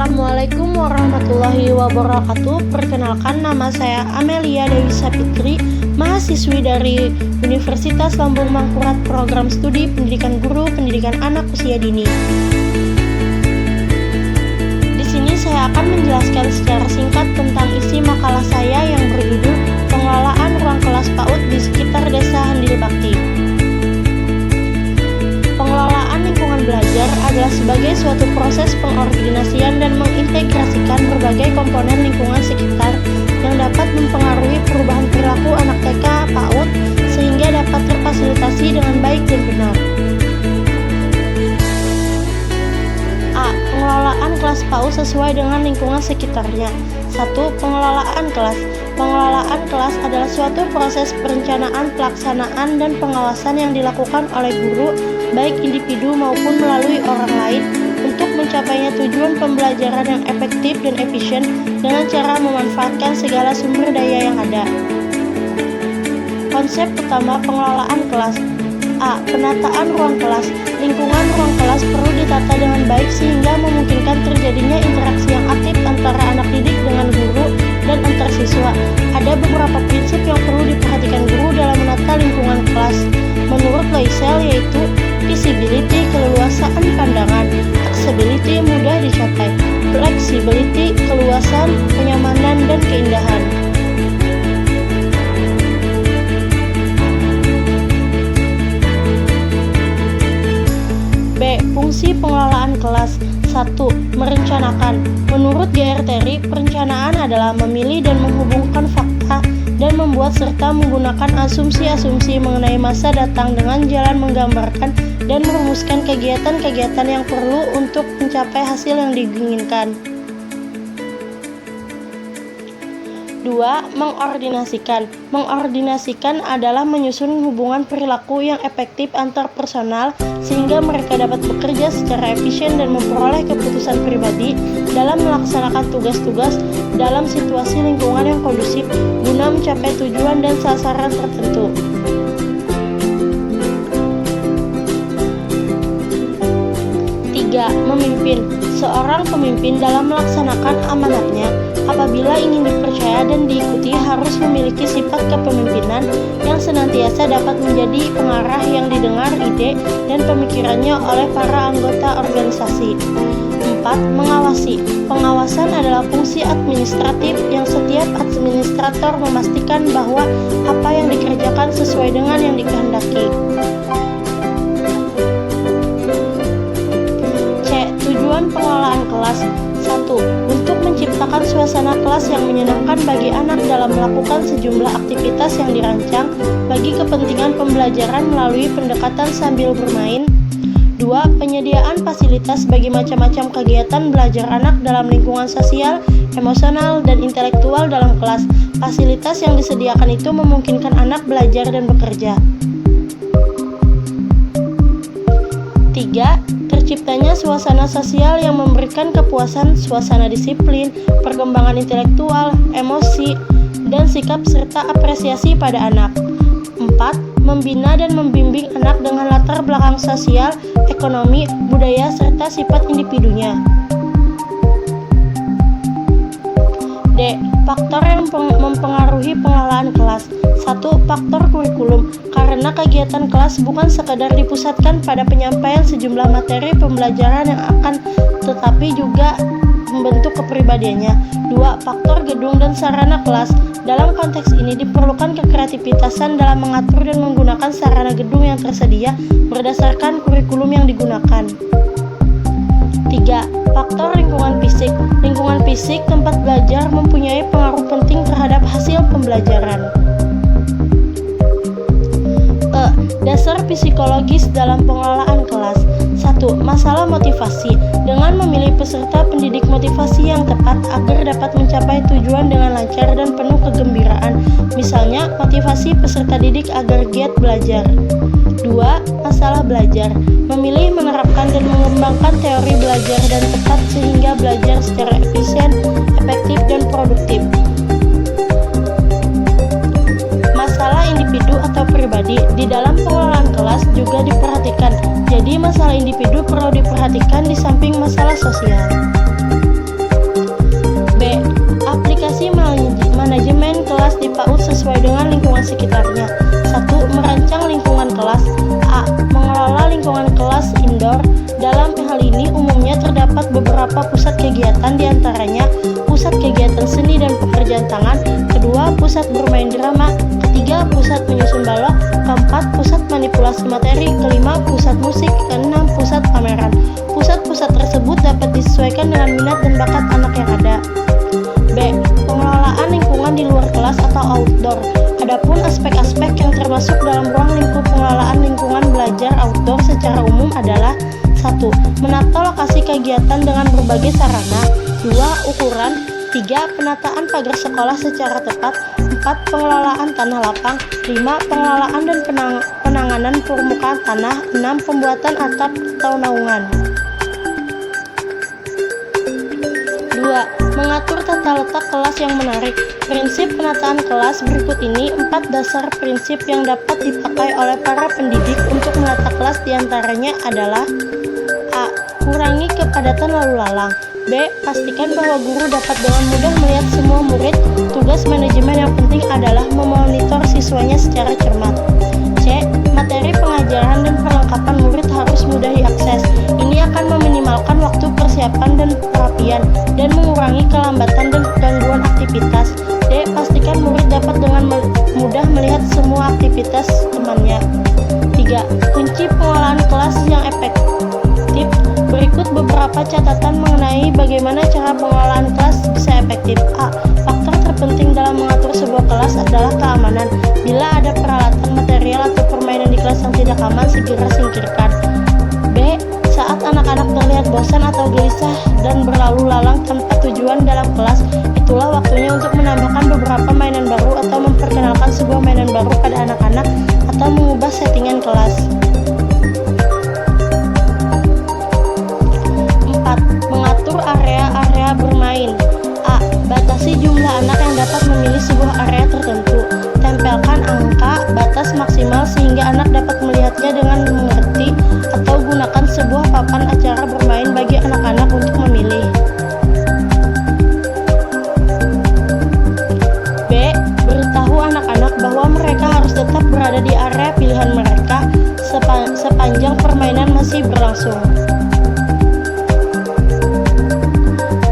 Assalamualaikum warahmatullahi wabarakatuh. Perkenalkan, nama saya Amelia Dewi Sapitri, mahasiswi dari Universitas Lambung Mangkurat, program studi Pendidikan Guru, Pendidikan Anak Usia Dini. Di sini saya akan menjelaskan secara singkat tentang isi makalah saya yang berjudul Pengelolaan Ruang Kelas PAUD di Sekitar Desa Handil Bakti. Pengelolaan lingkungan belajar adalah sebagai suatu proses pengordinasian dan mengintegrasikan berbagai komponen lingkungan sekitar yang dapat mempengaruhi perubahan perilaku anak TK PAUD sehingga dapat terfasilitasi dengan baik dan benar. A. Pengelolaan kelas PAUD sesuai dengan lingkungan sekitarnya. 1. Pengelolaan kelas. Pengelolaan kelas adalah suatu proses perencanaan, pelaksanaan, dan pengawasan yang dilakukan oleh guru, baik individu maupun melalui orang lain, untuk mencapainya tujuan pembelajaran yang efektif dan efisien dengan cara memanfaatkan segala sumber daya yang ada. Konsep utama pengelolaan kelas. A. Penataan ruang kelas. Lingkungan ruang kelas perlu ditata dengan baik sehingga memungkinkan terjadinya interaksi yang aktif antara anak didik dengan guru dan antar siswa. Ada beberapa prinsip yang perlu diperhatikan guru dalam menata lingkungan kelas. Menurut Loisel, yaitu visibility, keleluasaan pandangan; accessibility, mudah dicapai; flexibility, keluasan, kenyamanan, dan keindahan. B. Fungsi pengelolaan kelas. 1. Merencanakan. Menurut G.R. Terry, perencanaan adalah memilih dan menghubungkan fakta dan membuat serta menggunakan asumsi-asumsi mengenai masa datang dengan jalan menggambarkan dan merumuskan kegiatan-kegiatan yang perlu untuk mencapai hasil yang diinginkan. 2. Mengordinasikan. Mengordinasikan adalah menyusun hubungan perilaku yang efektif antar personal sehingga mereka dapat bekerja secara efisien dan memperoleh keputusan pribadi dalam melaksanakan tugas-tugas dalam situasi lingkungan yang kondusif guna mencapai tujuan dan sasaran tertentu. 3. Memimpin. Seorang pemimpin dalam melaksanakan amanatnya, apabila ingin dipercaya dan diikuti, harus memiliki sifat kepemimpinan yang senantiasa dapat menjadi pengarah yang didengar ide dan pemikirannya oleh para anggota organisasi. 4. Mengawasi. Pengawasan adalah fungsi administratif yang setiap administrator memastikan bahwa apa yang dikerjakan sesuai dengan yang dikehendaki. Tujuan pengelolaan kelas. 1. Untuk menciptakan suasana kelas yang menyenangkan bagi anak dalam melakukan sejumlah aktivitas yang dirancang bagi kepentingan pembelajaran melalui pendekatan sambil bermain. 2. Penyediaan fasilitas bagi macam-macam kegiatan belajar anak dalam lingkungan sosial, emosional, dan intelektual dalam kelas. Fasilitas yang disediakan itu memungkinkan anak belajar dan bekerja. 3. Terciptanya suasana sosial yang memberikan kepuasan, suasana disiplin, perkembangan intelektual, emosi, dan sikap serta apresiasi pada anak. 4. Membina dan membimbing anak dengan latar belakang sosial, ekonomi, budaya, serta sifat individunya. D. Faktor yang mempengaruhi pengelolaan kelas. 1. Faktor kurikulum. Karena kegiatan kelas bukan sekadar dipusatkan pada penyampaian sejumlah materi pembelajaran yang akan, tetapi juga membentuk kepribadiannya. 2. Faktor gedung dan sarana kelas. Dalam konteks ini diperlukan kekreativitasan dalam mengatur dan menggunakan sarana gedung yang tersedia berdasarkan kurikulum yang digunakan. 3. Faktor lingkungan fisik. Lingkungan fisik tempat belajar mempunyai pengaruh penting terhadap hasil pembelajaran. Dasar psikologis dalam pengelolaan kelas. 1. Masalah motivasi. Dengan memilih peserta pendidik motivasi yang tepat agar dapat mencapai tujuan dengan lancar dan penuh kegembiraan. Misalnya, motivasi peserta didik agar giat belajar. 2. Masalah belajar. Memilih, menerapkan, dan mengembangkan teori belajar dan tepat sehingga belajar secara efisien, efektif, dan produktif. Masalah individu atau pribadi. Di dalam pengelolaan kelas juga diperhatikan. Jadi masalah individu perlu diperhatikan di samping masalah sosial. kelas di PAUD sesuai dengan lingkungan sekitarnya. 1. Merancang lingkungan kelas. A. Mengelola lingkungan kelas indoor. Dalam hal ini umumnya terdapat beberapa pusat kegiatan, diantaranya pusat kegiatan seni dan pekerjaan tangan. Kedua, pusat bermain drama. Ketiga, pusat menyusun balok. Keempat, pusat manipulasi materi. Kelima, pusat musik. Keenam, pusat pameran. Pusat-pusat tersebut dapat disesuaikan dengan minat dan bakat anak yang ada. B. Pengelolaan lingkungan di luar kelas atau outdoor. Adapun aspek-aspek yang termasuk dalam ruang lingkup pengelolaan lingkungan belajar outdoor secara umum adalah: 1. Menata lokasi kegiatan dengan berbagai sarana. 2. Ukuran. 3. Penataan pagar sekolah secara tepat. 4. Pengelolaan tanah lapang. 5. Pengelolaan dan penanganan permukaan tanah. 6. Pembuatan atap atau naungan. 2. Mengatur tata letak kelas yang menarik. Prinsip penataan kelas berikut ini 4 dasar prinsip yang dapat dipakai oleh para pendidik untuk menata kelas, diantaranya adalah: A. Kurangi kepadatan lalu lalang. B. Pastikan bahwa guru dapat dengan mudah melihat semua murid. Tugas manajemen yang penting adalah memonitor siswanya secara cermat. C. Materi pengajaran dan perlengkapan murid harus mudah diakses. Ini akan meminimalkan waktu persiapan dan perapian dan mengurangi kelambatan dan gangguan aktivitas. D. Pastikan murid dapat dengan mudah melihat semua aktivitas temannya. 3. Kunci pengelolaan kelas yang efektif. Berikut beberapa catatan mengenai bagaimana cara pengelolaan kelas bisa efektif. A. Faktor terpenting dalam mengatur sebuah kelas adalah keamanan. Bila ada peralatan, material, atau permainan di kelas yang tidak aman, segera singkirkan. B. Saat anak-anak terlihat bosan atau gelisah dan berlalu lalang tanpa tujuan dalam kelas, itulah waktunya untuk menambahkan beberapa mainan baru atau memperkenalkan sebuah mainan baru pada anak-anak atau mengubah settingan kelas. 4. Mengatur area-area bermain. A. Batasi jumlah anak yang dapat memilih sebuah area tertentu. Tempelkan angka batas maksimal sehingga anak dapat melihatnya dengan mengerti, atau gunakan sebuah papan acara bermain bagi anak-anak untuk memilih. B. Beritahu anak-anak bahwa mereka harus tetap berada di area pilihan mereka sepanjang permainan masih berlangsung.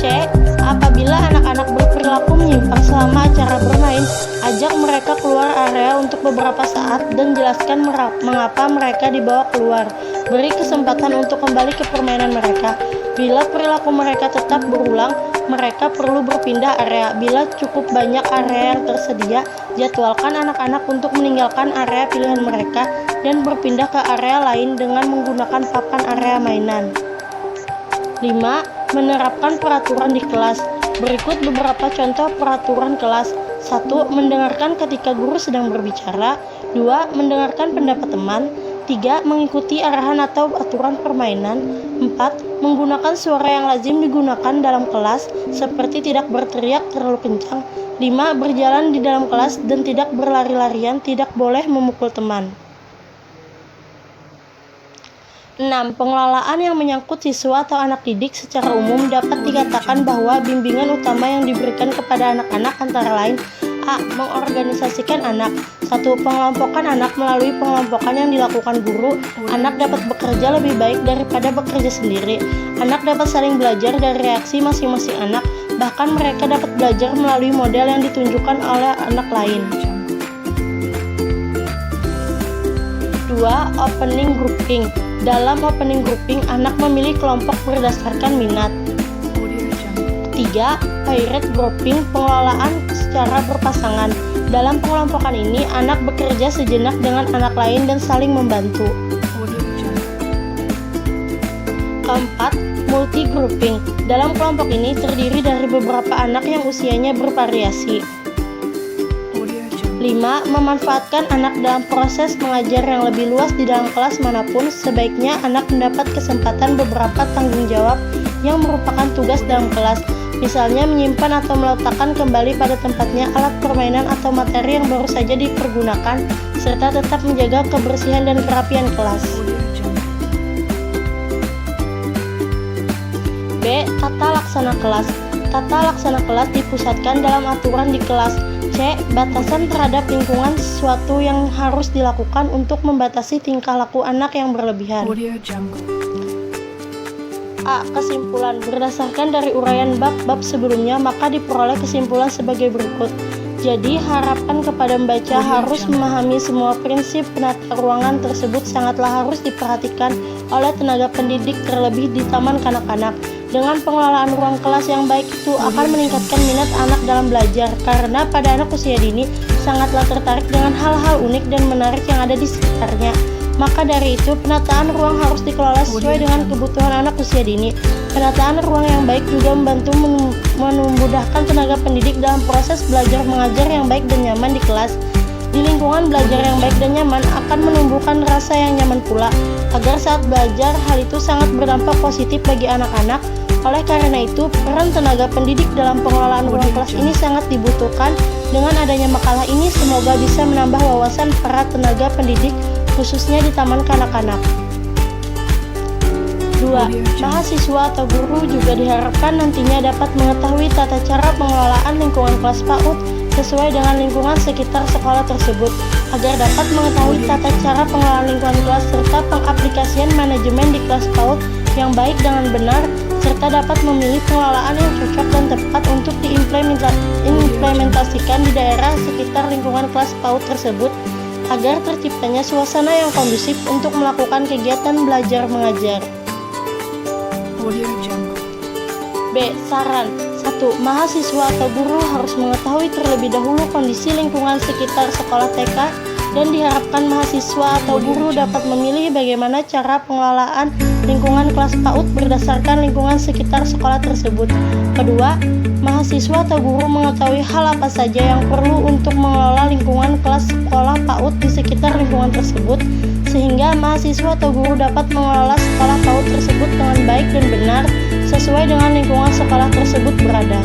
C. Apabila anak-anak berperilaku menyimpang selama acara bermain, ajak mereka keluar area untuk beberapa saat dan jelaskan mengapa mereka dibawa keluar. Beri kesempatan untuk kembali ke permainan mereka. Bila perilaku mereka tetap berulang, mereka perlu berpindah area. Bila cukup banyak area yang tersedia, jadwalkan anak-anak untuk meninggalkan area pilihan mereka dan berpindah ke area lain dengan menggunakan papan area mainan. 5. Menerapkan peraturan di kelas. Berikut beberapa contoh peraturan kelas. 1. Mendengarkan ketika guru sedang berbicara. 2. Mendengarkan pendapat teman. 3. Mengikuti arahan atau aturan permainan. 4. Menggunakan suara yang lazim digunakan dalam kelas, seperti tidak berteriak terlalu kencang. 5. Berjalan di dalam kelas dan tidak berlari-larian, tidak boleh memukul teman. 6. Pengelolaan yang menyangkut siswa atau anak didik secara umum dapat dikatakan bahwa bimbingan utama yang diberikan kepada anak-anak antara lain: A. Mengorganisasikan anak. 1. Pengelompokan anak. Melalui pengelompokan yang dilakukan guru, anak dapat bekerja lebih baik daripada bekerja sendiri. Anak dapat saling belajar dari reaksi masing-masing anak, bahkan mereka dapat belajar melalui model yang ditunjukkan oleh anak lain. 2. Opening grouping. Dalam opening grouping, anak memilih kelompok berdasarkan minat. 3. Paired grouping. Pengelolaan secara berpasangan. Dalam pengelompokan ini, anak bekerja sejenak dengan anak lain dan saling membantu. 4. Multi grouping. Dalam kelompok ini terdiri dari beberapa anak yang usianya bervariasi. 5. Memanfaatkan anak dalam proses mengajar yang lebih luas di dalam kelas manapun. Sebaiknya anak mendapat kesempatan beberapa tanggung jawab yang merupakan tugas dalam kelas. Misalnya menyimpan atau meletakkan kembali pada tempatnya alat permainan atau materi yang baru saja dipergunakan, serta tetap menjaga kebersihan dan kerapian kelas. B. Tata laksana kelas. Tata laksana kelas dipusatkan dalam aturan di kelas. C. Batasan terhadap lingkungan sesuatu yang harus dilakukan untuk membatasi tingkah laku anak yang berlebihan. A. Kesimpulan. Berdasarkan dari uraian bab-bab sebelumnya, maka diperoleh kesimpulan sebagai berikut. Jadi, harapan kepada membaca harus memahami semua prinsip penata ruangan tersebut sangatlah harus diperhatikan oleh tenaga pendidik, terlebih di taman kanak-kanak. Dengan pengelolaan ruang kelas yang baik itu akan meningkatkan minat anak dalam belajar, karena pada anak usia dini sangatlah tertarik dengan hal-hal unik dan menarik yang ada di sekitarnya. Maka dari itu, penataan ruang harus dikelola sesuai dengan kebutuhan anak usia dini. Penataan ruang yang baik juga membantu memudahkan tenaga pendidik dalam proses belajar mengajar yang baik dan nyaman di kelas. Di lingkungan belajar yang baik dan nyaman akan menumbuhkan rasa yang nyaman pula, agar saat belajar hal itu sangat berdampak positif bagi anak-anak. Oleh karena itu, peran tenaga pendidik dalam pengelolaan ruang kelas ini sangat dibutuhkan. Dengan adanya makalah ini, semoga bisa menambah wawasan para tenaga pendidik, khususnya di taman kanak-kanak. 2. Mahasiswa atau guru juga diharapkan nantinya dapat mengetahui tata cara pengelolaan lingkungan kelas PAUD sesuai dengan lingkungan sekitar sekolah tersebut, agar dapat mengetahui tata cara pengelolaan lingkungan kelas serta pengaplikasian manajemen di kelas PAUD yang baik dengan benar, serta dapat memilih pengelolaan yang cocok dan tepat untuk diimplementasikan di daerah sekitar lingkungan kelas PAUD tersebut, agar terciptanya suasana yang kondusif untuk melakukan kegiatan belajar mengajar. B. Saran. 1. Mahasiswa atau guru harus mengetahui terlebih dahulu kondisi lingkungan sekitar sekolah TK, dan diharapkan mahasiswa atau guru dapat memilih bagaimana cara pengelolaan lingkungan kelas PAUD berdasarkan lingkungan sekitar sekolah tersebut. Kedua, mahasiswa atau guru mengetahui hal apa saja yang perlu untuk mengelola lingkungan kelas sekolah PAUD di sekitar lingkungan tersebut, sehingga mahasiswa atau guru dapat mengelola sekolah PAUD tersebut dengan baik dan benar sesuai dengan lingkungan sekolah tersebut berada.